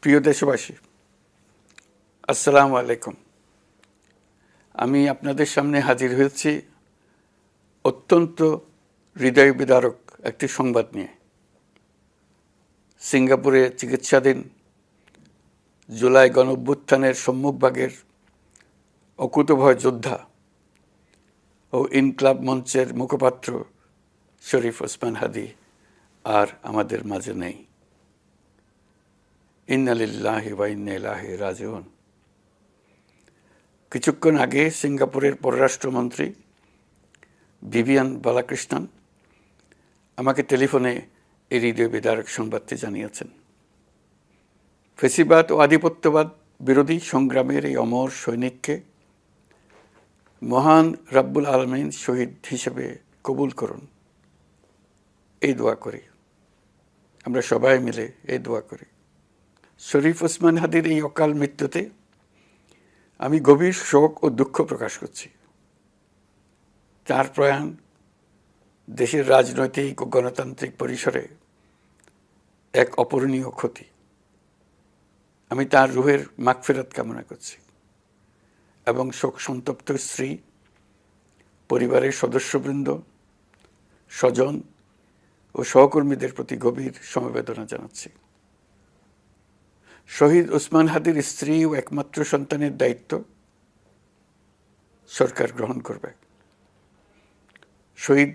প্রিয় দেশবাসী, আসসালামু আলাইকুম। আমি আপনাদের সামনে হাজির হয়েছি অত্যন্ত হৃদয় বিদারক একটি সংবাদ নিয়ে। সিঙ্গাপুরে চিকিৎসাধীন জুলাই গণঅভ্যুত্থানের সম্মুখভাগের অকুতোভয় যোদ্ধা ও ইনকলাব মঞ্চের মুখপাত্র শরীফ ওসমান হাদী আর আমাদের মাঝে নেই। ইন্না লিল্লাহি ওয়া ইন্না ইলাইহি রাজিউন। কিছুক্ষণ আগে সিঙ্গাপুরের পররাষ্ট্রমন্ত্রী ভিভিয়ান বালাকৃষ্ণন আমাকে টেলিফোনে এই হৃদয় বিদারক সংবাদটি জানিয়েছেন। ফেসিবাদ ও আধিপত্যবাদ বিরোধী সংগ্রামের এই অমর সৈনিককে মহান রাব্বুল আলামিন শহীদ হিসেবে কবুল করুন, এই দোয়া করি। আমরা সবাই মিলে এই দোয়া করি। শরীফ ওসমান হাদীর এই অকাল মৃত্যুতে আমি গভীর শোক ও দুঃখ প্রকাশ করছি। তার প্রয়াণ দেশের রাজনৈতিক ও গণতান্ত্রিক পরিসরে এক অপূরণীয় ক্ষতি। আমি তার রুহের মাগফিরাত কামনা করছি এবং শোক সন্তপ্ত স্ত্রী, পরিবারের সদস্যবৃন্দ, স্বজন ও সহকর্মীদের প্রতি গভীর সমবেদনা জানাচ্ছি। শহীদ ওসমান হাদীর স্ত্রী ও একমাত্র সন্তানের দায়িত্ব সরকার গ্রহণ করবে। শহীদ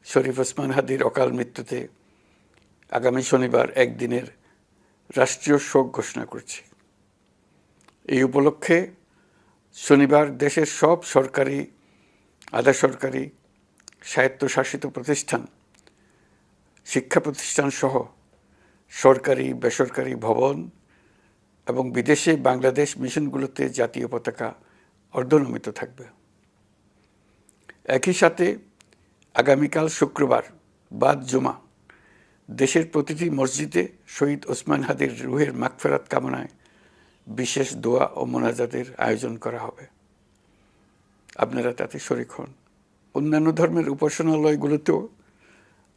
শরীফ ওসমান হাদীর অকাল মৃত্যুতে আগামী শনিবার একদিনের রাষ্ট্রীয় শোক ঘোষণা করছি। এই উপলক্ষে শনিবার দেশের সব সরকারি, আধা সরকারি, স্বায়ত্তশাসিত প্রতিষ্ঠান, শিক্ষা প্রতিষ্ঠান সহ সরকারি বেসরকারি ভবন এবং বিদেশে বাংলাদেশ মিশনগুলোতে জাতীয় পতাকা অর্ধনমিত থাকবে। একই সাথে আগামীকাল শুক্রবার বাদ জুমা দেশের প্রতিটি মসজিদে শহীদ ওসমান হাদীর রুহের মাগফিরাত কামনায় বিশেষ দোয়া ও মোনাজাতের আয়োজন করা হবে। আপনারা তাতে শরিক হন। অন্যান্য ধর্মের উপাসনালয়গুলোতেও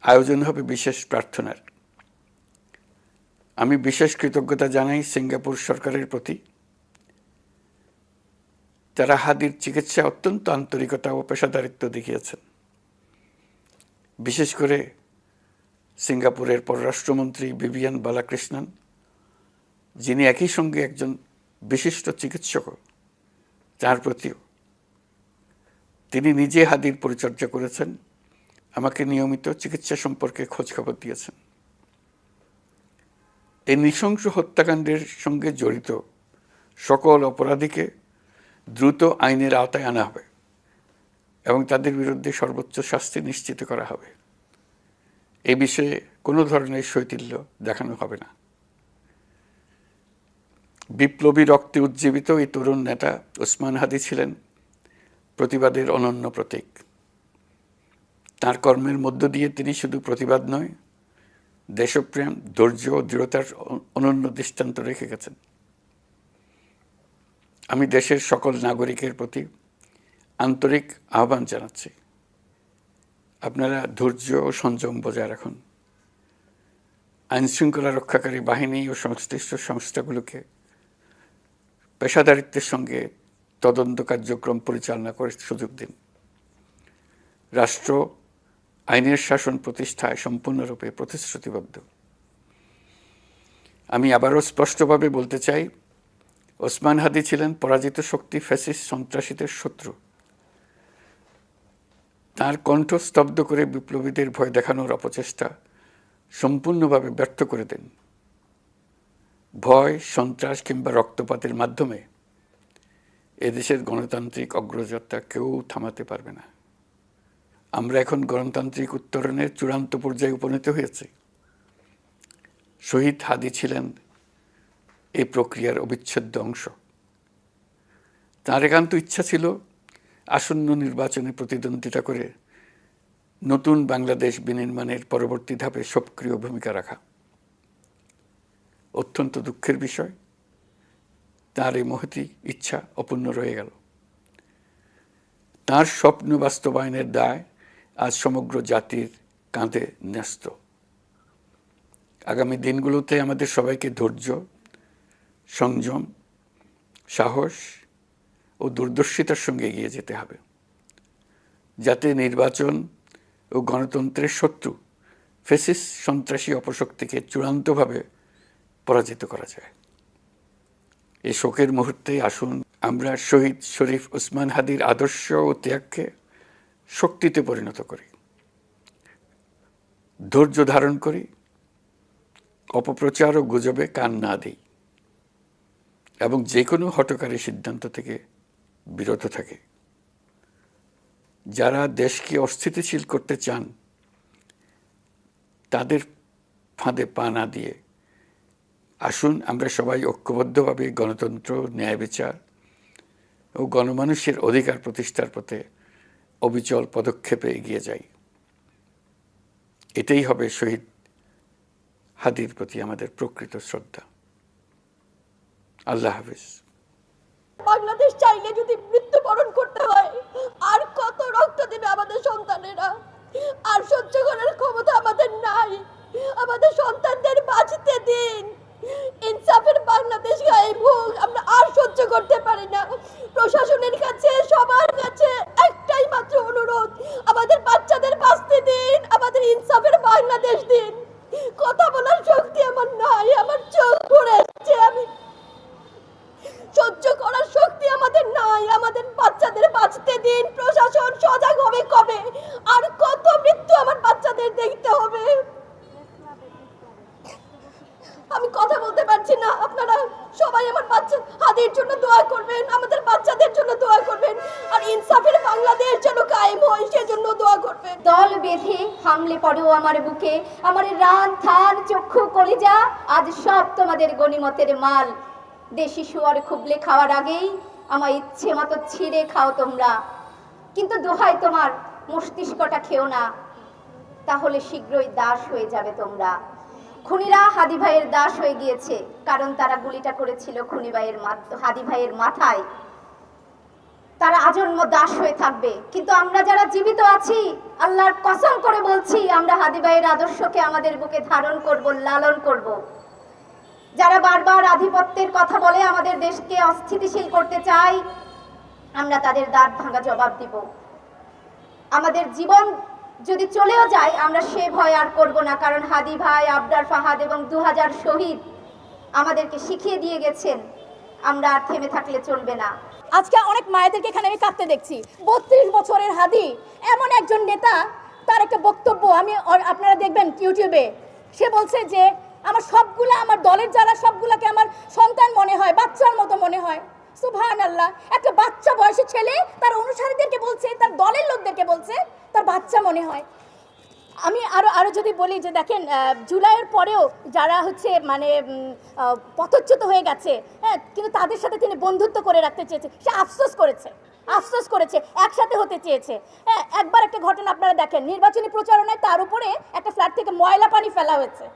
আয়োজন হবে বিশেষ প্রার্থনার। আমি বিশেষ কৃতজ্ঞতা জানাই সিঙ্গাপুর সরকারের প্রতি। তারা হাদীর চিকিৎসা অত্যন্ত আন্তরিকতা ও পেশাদারিত্ব দেখিয়েছেন। বিশেষ করে সিঙ্গাপুরের পররাষ্ট্রমন্ত্রী ভিভিয়ান বালাকৃষ্ণন, যিনি একই সঙ্গে একজন বিশিষ্ট চিকিৎসক, তার প্রতিও তিনি নিজে হাদীর পরিচর্যা করেছেন, আমাকে নিয়মিত চিকিৎসা সম্পর্কে খোঁজখবর দিয়েছেন। এই নৃশংস হত্যাকাণ্ডের সঙ্গে জড়িত সকল অপরাধীকে দ্রুত আইনের আওতায় আনা হবে এবং তাদের বিরুদ্ধে সর্বোচ্চ শাস্তি নিশ্চিত করা হবে। এই বিষয়ে কোনো ধরনের শৈথিল্য দেখানো হবে না। বিপ্লবী রক্তে উজ্জীবিত এই তরুণ নেতা ওসমান হাদী ছিলেন প্রতিবাদের অনন্য প্রতীক। তার কর্মের মধ্য দিয়ে তিনি শুধু প্রতিবাদ নয়, দেশপ্রেম, ধৈর্য ও দৃঢ়তার অনন্য দৃষ্টান্ত রেখে গেছেন। আমি দেশের সকল নাগরিকের প্রতি আন্তরিক আহ্বান জানাচ্ছি, আপনারা ধৈর্য ও সংযম বজায় রাখুন। আইনশৃঙ্খলা রক্ষাকারী বাহিনী ও সংশ্লিষ্ট সংস্থাগুলোকে পেশাদারিত্বের সঙ্গে তদন্ত কার্যক্রম পরিচালনা করে সুযোগ দিন। রাষ্ট্র আইনের শাসন প্রতিষ্ঠায় সম্পূর্ণরূপে প্রতিশ্রুতিবদ্ধ। আমি আবারও স্পষ্টভাবে বলতে চাই, ওসমান হাদী ছিলেন পরাজিত শক্তি ফ্যাসিস্ট সন্ত্রাসীদের শত্রু। তার কণ্ঠ স্তব্ধ করে বিপ্লবীদের ভয় দেখানোর অপচেষ্টা সম্পূর্ণভাবে ব্যর্থ করে দেন। ভয়, সন্ত্রাস কিংবা রক্তপাতের মাধ্যমে এদেশের গণতান্ত্রিক অগ্রযাত্রা কেউ থামাতে পারবে না। আমরা এখন গণতান্ত্রিক উত্তরণের চূড়ান্ত পর্যায়ে উপনীত হয়েছি। শহীদ হাদী ছিলেন এই প্রক্রিয়ার অবিচ্ছেদ্য অংশ। তার একান্ত ইচ্ছা ছিল আসন্ন নির্বাচনে প্রতিদ্বন্দ্বিতা করে নতুন বাংলাদেশ বিনির্মাণের পরবর্তী ধাপে সক্রিয় ভূমিকা রাখা। অত্যন্ত দুঃখের বিষয়, তার এই মহতী ইচ্ছা অপূর্ণ রয়ে গেল। তার স্বপ্ন বাস্তবায়নের দায় আজ সমগ্র জাতির কাঁধে ন্যস্ত। আগামী দিনগুলোতে আমাদের সবাইকে ধৈর্য, সংযম, সাহস ও দূরদর্শিতার সঙ্গে এগিয়ে যেতে হবে, যাতে নির্বাচন ও গণতন্ত্রের শত্রু ফ্যাসিস্ট সন্ত্রাসী অপশক্তিকে চূড়ান্তভাবে পরাজিত করা যায়। এই শোকের মুহূর্তে আসুন আমরা শহীদ শরীফ ওসমান হাদির আদর্শ ও ত্যাগকে শক্তিতে পরিণত করি, ধৈর্য ধারণ করি, অপপ্রচার ও গুজবে কান না দিই এবং যে কোনো হঠকারী সিদ্ধান্ত থেকে বিরত থাকে। যারা দেশকে অস্থিতিশীল করতে চান তাদের ফাঁদে পা না দিয়ে আসুন আমরা সবাই ঐক্যবদ্ধভাবে গণতন্ত্র, ন্যায় বিচার ও গণমানুষের অধিকার প্রতিষ্ঠার পথে অবিচল পদক্ষেপে এগিয়ে যাই। এটাই হবে শহীদ হাদির প্রতি আমাদের প্রকৃত শ্রদ্ধা। আল্লাহ হাফিজ। বাংলাদেশ চাইলে যদি মৃত্যুবরণ করতে হয়, আর কত রক্ত দেবে আমাদের সন্তানেরা? আর সহ্য করার ক্ষমতা আমাদের নাই। আমাদের সন্তানদের বাঁচতে দিন। ইনসাফের বাংলাদেশ গায়েব হোক। আমরা আর সহ্য করতে পারি না। প্রশাসনের কাছে, সবার কাছে একটাই মাত্র অনুরোধ, আমাদের বাচ্চাদের বাঁচতে দিন, আমাদের ইনসাফের বাংলাদেশ দিন। কথা বলার শক্তি আমার নাই, আমার চোখ পড়ে যাচ্ছে, আমি সহ্য করার শক্তি আমাদের নাই। আমাদের বাচ্চাদের বাঁচতে দিন। প্রশাসন সজাগ হবে কবে? আর কত মৃত্যু আমার বাচ্চাদের দেখতে হবে? আমি কথা বলতে পারছি না। আপনারা সবাই আমার বাচ্চা হাদির জন্য দোয়া করবেন, আমাদের বাচ্চাদের জন্য দোয়া করবেন, আর ইনসাফের বাংলাদেশ যেন কায়েম হয় সেজন্য দোয়া করবেন। দল বেঁধে হামলে পড়ো আমার বুকে, আমার রান থান চক্ষু কলিজা, আজ সব তোমাদের গনিমতের মাল। দেশি শুয়ার খুবলে খাওয়ার আগেই আমার ইচ্ছে মতো ছিঁড়ে খাও তোমরা, কিন্তু দোহাই তোমার মস্তিষ্কটা খেও না, তাহলে শীঘ্রই দাস হয়ে যাবে তোমরা। খুনিরা হাদি ভাইয়ের দাস হয়ে গিয়েছে, কারণ তারা গুলিটা করেছিল হাদি ভাইয়ের মাথায়। তারা আজন্ম দাস হয়ে থাকবে, কিন্তু আমরা যারা জীবিত আছি আল্লাহর কসম করে বলছি, আমরা হাদি ভাইয়ের আদর্শকে আমাদের বুকে ধারণ করব, লালন করব। যারা বারবার আধিপত্যের কথা বলে আমাদের দেশকে অস্থিতিশীল করতে চায়, আমরা তাদের দাঁত ভাঙা জবাব দিব। আমাদের জীবন যদি চলেও যায়, আমরা সে ভয় আর করব না, কারণ হাদি ভাই, আবরার ফাহাদ এবং 2000 শহীদ আমাদেরকে শিখিয়ে দিয়ে গেছেন আমরা আর থেমে থাকলে চলবে না। আজকে অনেক মায়েদেরকে এখানে আমি কাঁদতে দেখছি। 32 বছরের হাদি এমন একজন নেতা, তার একটা বক্তব্য আপনারা দেখবেন ইউটিউবে। সে বলছে যে আমার দলের যারা সবগুলাকে আমার সন্তান মনে হয়, বাচ্চার মতো মনে হয়। সুবহানাল্লাহ, একটা বাচ্চা বয়সী ছেলে তার অনুসারীদেরকে বলছে, তার দলের লোকদেরকে বলছে তার বাচ্চা মনে হয়। আমি আরো যদি বলি যে দেখেন, জুলাইয়ের পরেও যারা পথচ্যুত হয়ে গেছে, হ্যাঁ, কিন্তু তাদের সাথে তিনি বন্ধুত্ব করে রাখতে চেয়েছে। সে আফসোস করেছে, একসাথে হতে চেয়েছে। হ্যাঁ, একবার একটা ঘটনা আপনারা দেখেন, নির্বাচনী প্রচারণায় তার উপরে একটা ফ্ল্যাট থেকে ময়লা পানি ফেলা হয়েছে।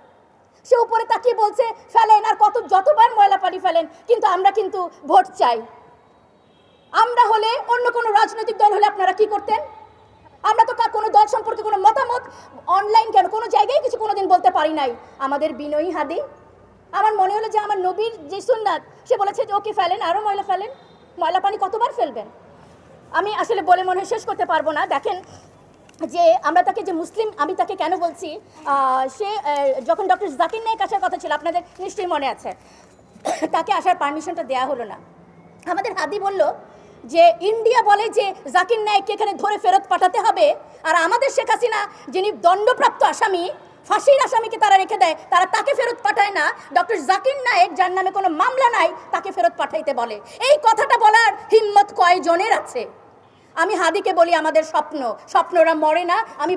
সে উপরে তাকিয়ে বলছে ফেলেন, আর যতবার ময়লা পানি ফেলেন, কিন্তু আমরা কিন্তু ভোট চাই। আমরা হলে, অন্য কোনো রাজনৈতিক দল হলে আপনারা কি করতেন? আমরা তো কোনো দল সম্পর্কে কোনো মতামত অনলাইন কেন কোনো জায়গায় কিছু কোনোদিন বলতে পারি নাই। আমাদের বিনয়ী হাদি, আমার মনে হলো যে আমার নবীর যে সুন্নাত, সে বলেছে যে ওকে ফেলেন, আরও ময়লা ফেলেন, ময়লা পানি কতবার ফেলবেন? আমি আসলে বলে মনে হয় শেষ করতে পারবো না। দেখেন যে আমরা তাকে যে মুসলিম, আমি তাকে কেন বলছি, সে যখন ডক্টর জাকির নায়েক আসার কথা ছিল, আপনাদের নিশ্চয়ই মনে আছে, তাকে আসার পারমিশনটা দেওয়া হলো না। আমাদের হাদি বলল যে ইন্ডিয়া বলে যে জাকির নায়েককে এখানে ধরে ফেরত পাঠাতে হবে, আর আমাদের শেখ হাসিনা যিনি দণ্ডপ্রাপ্ত আসামি, ফাঁসির আসামিকে তারা রেখে দেয়, তারা তাকে ফেরত পাঠায় না। ডক্টর জাকির নায়েক, যার নামে কোনো মামলা নাই, তাকে ফেরত পাঠাইতে বলে। এই কথাটা বলার হিম্মত কয়জনের আছে? আমি হাদিকে বলি আমাদের স্বপ্নরা মরে না। আমি